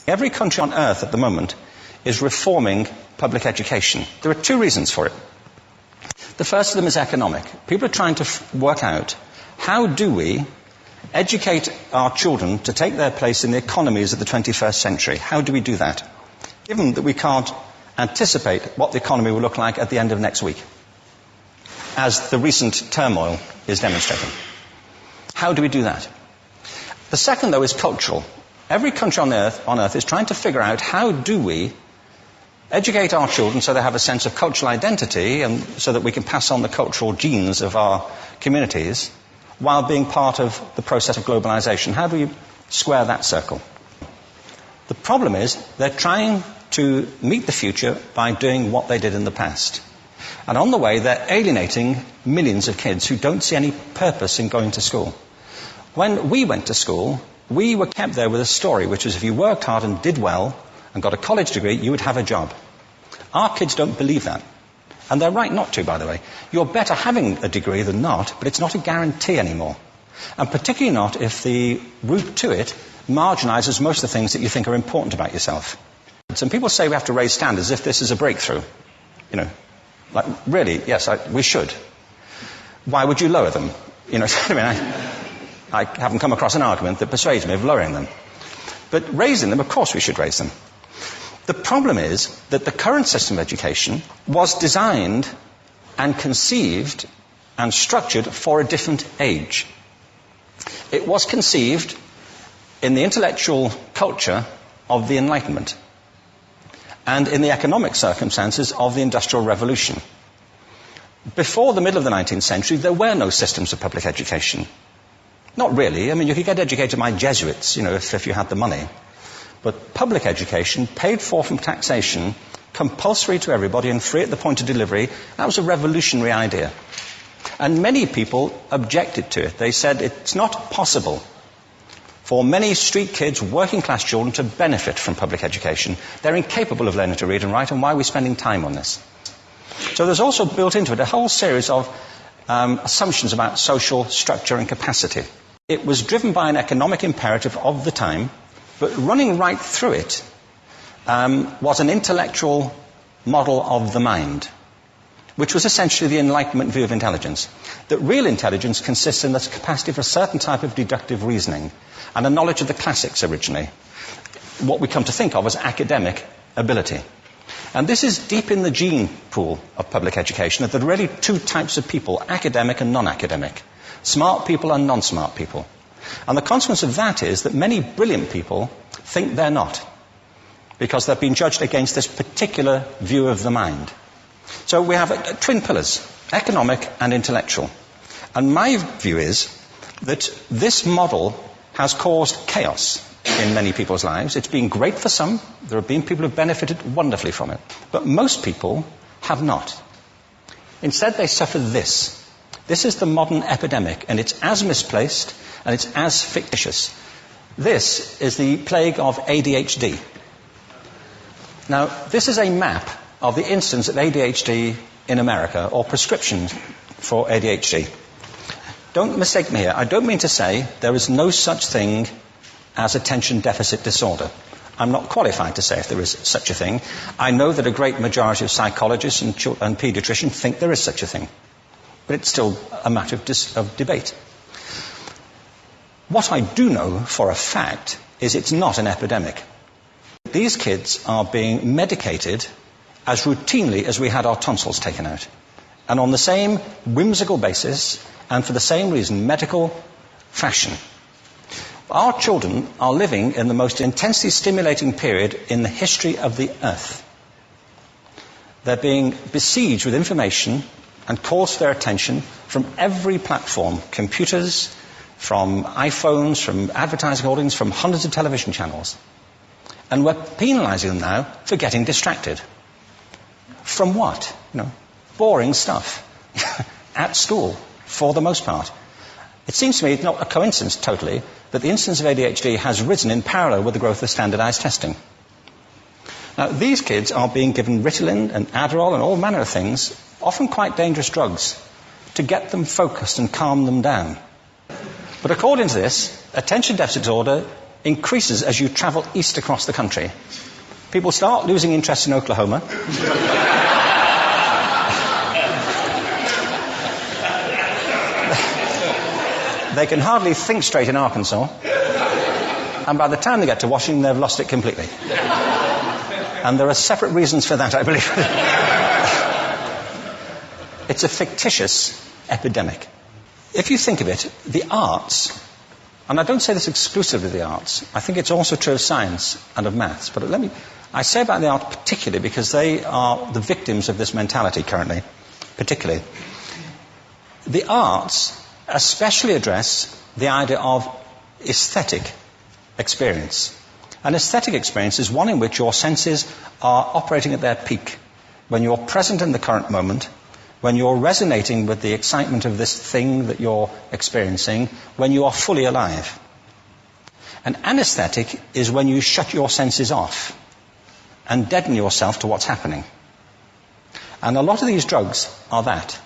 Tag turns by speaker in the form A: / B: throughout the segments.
A: Every country on earth at the moment is reforming public education. There are two reasons for it. The first of them is economic. People are trying to work out, how do we educate our children to take their place in the economies of the 21st century? How do we do that? Given that we can't anticipate what the economy will look like at the end of next week, as the recent turmoil is demonstrating. How do we do that? The second, though, is cultural. Every country on earth is trying to figure out, how do we educate our children so they have a sense of cultural identity and so that we can pass on the cultural genes of our communities while being part of the process of globalization. How do we square that circle? The problem is they're trying to meet the future by doing what they did in the past. And on the way, they're alienating millions of kids who don't see any purpose in going to school. When we went to school, we were kept there with a story, which was if you worked hard and did well and got a college degree, you would have a job. Our kids don't believe that. And they're right not to, by the way. You're better having a degree than not, but it's not a guarantee anymore. And particularly not if the route to it marginalizes most of the things that you think are important about yourself. Some people say we have to raise standards as if this is a breakthrough. You know, like, really, yes, we should. Why would you lower them? You know, I mean, I haven't come across an argument that persuades me of lowering them. But raising them, of course we should raise them. The problem is that the current system of education was designed and conceived and structured for a different age. It was conceived in the intellectual culture of the Enlightenment and in the economic circumstances of the Industrial Revolution. Before the middle of the 19th century, there were no systems of public education. Not really. I mean, you could get educated by Jesuits, you know, if you had the money. But public education, paid for from taxation, compulsory to everybody and free at the point of delivery, that was a revolutionary idea. And many people objected to it. They said it's not possible for many street kids, working class children, to benefit from public education. They're incapable of learning to read and write, and why are we spending time on this? So there's also built into it a whole series of assumptions about social structure and capacity. It was driven by an economic imperative of the time, but running right through it was an intellectual model of the mind, which was essentially the Enlightenment view of intelligence. That real intelligence consists in the capacity for a certain type of deductive reasoning and a knowledge of the classics originally, what we come to think of as academic ability. And this is deep in the gene pool of public education, that there are really two types of people, academic and non-academic, smart people and non-smart people. And the consequence of that is that many brilliant people think they're not, because they've been judged against this particular view of the mind. So we have twin pillars, economic and intellectual. And my view is that this model has caused chaos in many people's lives. It's been great for some. There have been people who have benefited wonderfully from it. But most people have not. Instead, they suffer this. This is the modern epidemic, and it's as misplaced and it's as fictitious. This is the plague of ADHD. Now, this is a map of the incidence of ADHD in America, or prescriptions for ADHD. Don't mistake me here. I don't mean to say there is no such thing as attention deficit disorder. I'm not qualified to say if there is such a thing. I know that a great majority of psychologists and paediatricians think there is such a thing. But it's still a matter of debate. What I do know for a fact is it's not an epidemic. These kids are being medicated as routinely as we had our tonsils taken out. And on the same whimsical basis, and for the same reason, medical fashion. Our children are living in the most intensely stimulating period in the history of the earth. They're being besieged with information and calls for their attention from every platform, computers, from iPhones, from advertising holdings, from hundreds of television channels. And we're penalizing them now for getting distracted. From what? You know, boring stuff. At school, for the most part. It seems to me it's not a coincidence totally that the incidence of ADHD has risen in parallel with the growth of standardized testing. Now, these kids are being given Ritalin and Adderall and all manner of things, often quite dangerous drugs, to get them focused and calm them down. But according to this, attention deficit disorder increases as you travel east across the country. People start losing interest in Oklahoma. They can hardly think straight in Arkansas. And by the time they get to Washington, they've lost it completely. And there are separate reasons for that, I believe. It's a fictitious epidemic. If you think of it, the arts, and I don't say this exclusively of the arts, I think it's also true of science and of maths, but I say about the arts particularly because they are the victims of this mentality currently, particularly. The arts especially address the idea of aesthetic experience. An aesthetic experience is one in which your senses are operating at their peak, when you're present in the current moment, when you're resonating with the excitement of this thing that you're experiencing, when you are fully alive. An anesthetic is when you shut your senses off and deaden yourself to what's happening. And a lot of these drugs are that.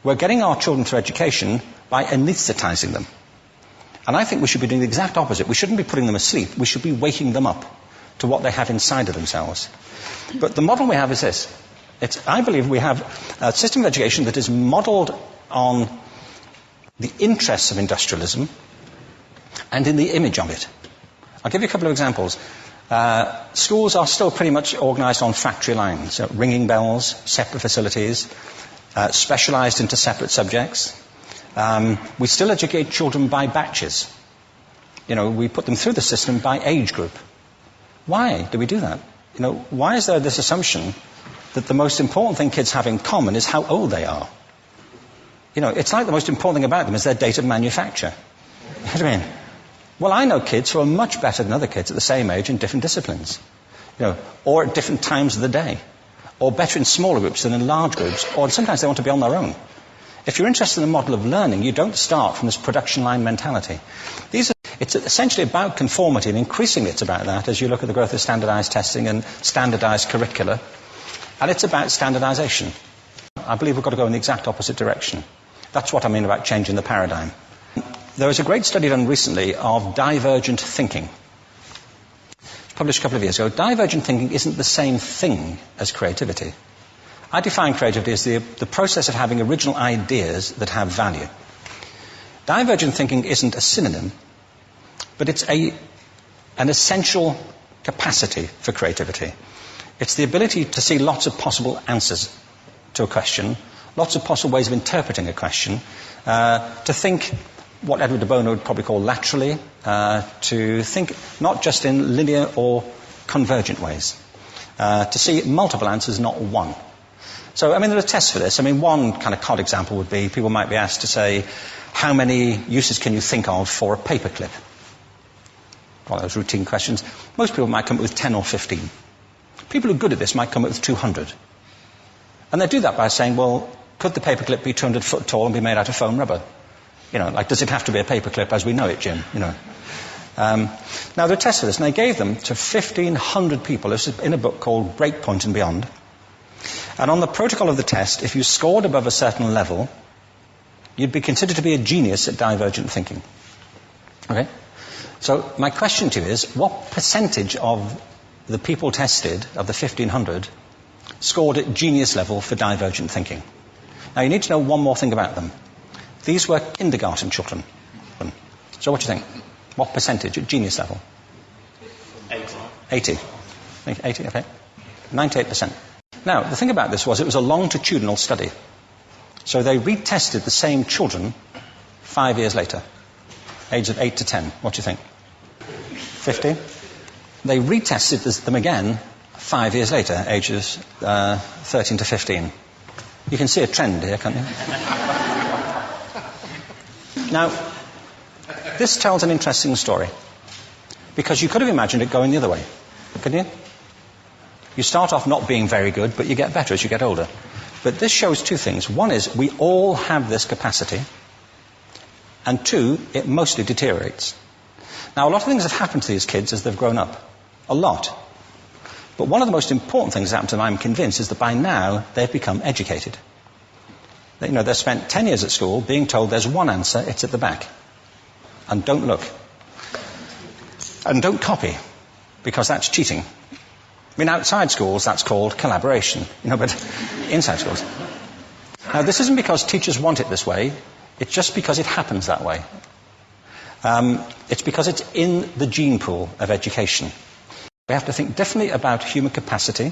A: We're getting our children through education by anesthetizing them. And I think we should be doing the exact opposite. We shouldn't be putting them asleep. We should be waking them up to what they have inside of themselves. But the model we have is this. I believe we have a system of education that is modeled on the interests of industrialism and in the image of it. I'll give you a couple of examples. Schools are still pretty much organized on factory lines, ringing bells, separate facilities, specialized into separate subjects. We still educate children by batches. We put them through the system by age group. Why do we do that? Why is there this assumption that the most important thing kids have in common is how old they are? It's like the most important thing about them is their date of manufacture. You know what I mean? Well, I know kids who are much better than other kids at the same age in different disciplines, or at different times of the day, or better in smaller groups than in large groups, or sometimes they want to be on their own. If you're interested in the model of learning, you don't start from this production line mentality. It's essentially about conformity, and increasingly it's about that as you look at the growth of standardized testing and standardized curricula. And it's about standardization. I believe we've got to go in the exact opposite direction. That's what I mean about changing the paradigm. There was a great study done recently of divergent thinking. Published a couple of years ago. Divergent thinking isn't the same thing as creativity. I define creativity as the process of having original ideas that have value. Divergent thinking isn't a synonym, but it's an essential capacity for creativity. It's the ability to see lots of possible answers to a question, lots of possible ways of interpreting a question, to think what Edward de Bono would probably call laterally, to think not just in linear or convergent ways, to see multiple answers, not one. So, there are tests for this. One kind of cod example would be, people might be asked to say, how many uses can you think of for a paperclip? One of those routine questions. Most people might come up with 10 or 15. People who are good at this might come up with 200. And they do that by saying, well, could the paperclip be 200 foot tall and be made out of foam rubber? Does it have to be a paperclip as we know it, Jim? Now, there are tests for this, and they gave them to 1,500 people. This is in a book called Breakpoint and Beyond. And on the protocol of the test, if you scored above a certain level, you'd be considered to be a genius at divergent thinking. Okay? So my question to you is, what percentage of the people tested, of the 1,500, scored at genius level for divergent thinking? Now, you need to know one more thing about them. These were kindergarten children. So what do you think? What percentage at genius level? 80. 80, okay. 98%. Now, the thing about this was it was a longitudinal study. So they retested the same children 5 years later, ages of 8 to 10. What do you think? 50? They retested them again 5 years later, ages 13 to 15. You can see a trend here, can't you? Now, this tells an interesting story, because you could have imagined it going the other way, couldn't you? You start off not being very good, but you get better as you get older. But this shows two things. One is we all have this capacity, and two, it mostly deteriorates. Now, a lot of things have happened to these kids as they've grown up. A lot. But one of the most important things that happened to them, I'm convinced, is that by now they've become educated. They've spent 10 years at school being told there's one answer, it's at the back. And don't look. And don't copy, because that's cheating. I mean, outside schools, that's called collaboration, but inside schools. Now, this isn't because teachers want it this way, it's just because it happens that way. It's because it's in the gene pool of education. We have to think differently about human capacity.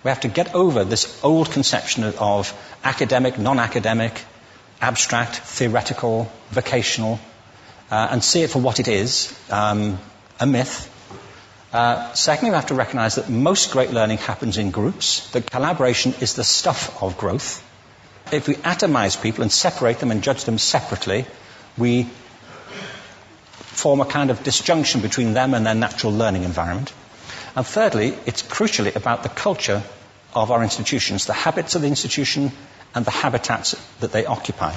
A: We have to get over this old conception of academic, non-academic, abstract, theoretical, vocational, and see it for what it is, a myth. Secondly, we have to recognize that most great learning happens in groups, that collaboration is the stuff of growth. If we atomize people and separate them and judge them separately, we form a kind of disjunction between them and their natural learning environment. And thirdly, it's crucially about the culture of our institutions, the habits of the institution and the habitats that they occupy.